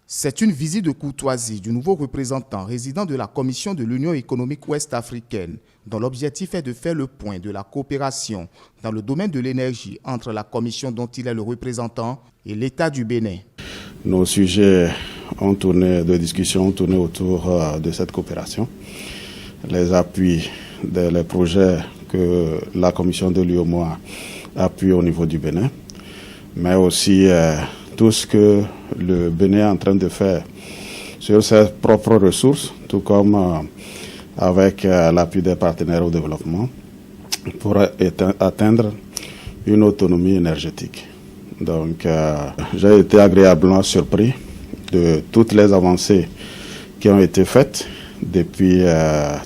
C'est une visite de courtoisie du nouveau représentant résident de la Commission de l'Union économique ouest-africaine, dont l'objectif est de faire le point de la coopération dans le domaine de l'énergie entre la Commission dont il est le représentant et l'État du Bénin. Nos sujets de discussion ont tourné autour de cette coopération, les appuis des projets que la Commission de l'UEMOA appuie au niveau du Bénin, mais aussi tout ce que le Bénin est en train de faire sur ses propres ressources, tout comme avec l'appui des partenaires au développement, pour atteindre une autonomie énergétique. Donc, j'ai été agréablement surpris de toutes les avancées qui ont été faites depuis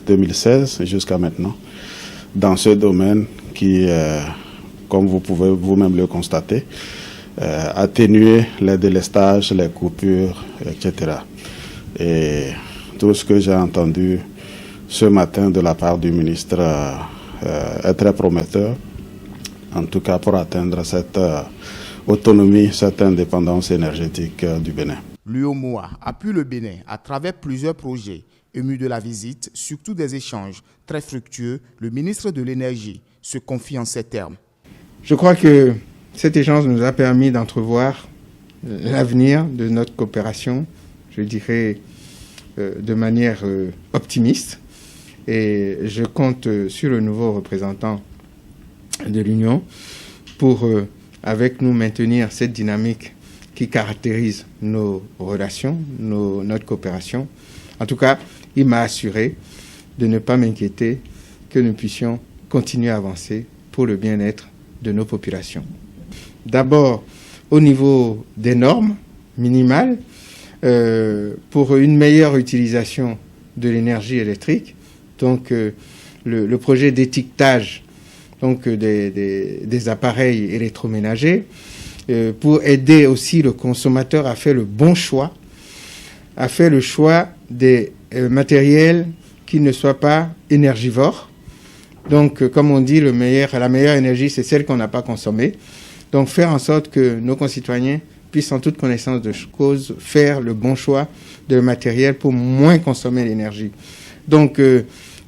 2016 jusqu'à maintenant dans ce domaine qui, comme vous pouvez vous-même le constater, atténuer les délestages, les coupures, etc. Et tout ce que j'ai entendu ce matin de la part du ministre est très prometteur, en tout cas pour atteindre cette autonomie, cette indépendance énergétique du Bénin. L'UEMOA appuie le Bénin à travers plusieurs projets. Ému de la visite, surtout des échanges très fructueux, le ministre de l'Énergie se confie en ces termes. Je crois que cet échange nous a permis d'entrevoir l'avenir de notre coopération, je dirais de manière optimiste. Et je compte sur le nouveau représentant de l'Union pour, avec nous, maintenir cette dynamique qui caractérise nos relations, notre coopération. En tout cas, il m'a assuré de ne pas m'inquiéter, que nous puissions continuer à avancer pour le bien-être de nos populations. D'abord, au niveau des normes minimales, pour une meilleure utilisation de l'énergie électrique, donc le projet d'étiquetage donc des appareils électroménagers, pour aider aussi le consommateur à faire le bon choix, à faire le choix des matériels qui ne soient pas énergivores. Donc, comme on dit, la meilleure énergie, c'est celle qu'on n'a pas consommée. Donc, faire en sorte que nos concitoyens puissent, en toute connaissance de cause, faire le bon choix de matériel pour moins consommer l'énergie. Donc,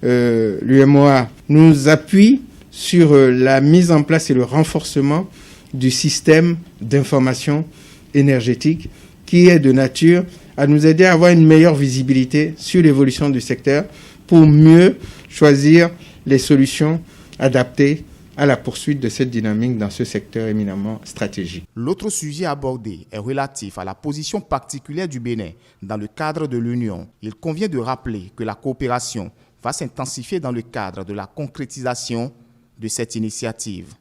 l'UEMOA nous appuie sur la mise en place et le renforcement du système d'information énergétique qui est de nature à nous aider à avoir une meilleure visibilité sur l'évolution du secteur pour mieux choisir les solutions adaptées à la poursuite de cette dynamique dans ce secteur éminemment stratégique. L'autre sujet abordé est relatif à la position particulière du Bénin dans le cadre de l'Union. Il convient de rappeler que la coopération va s'intensifier dans le cadre de la concrétisation de cette initiative.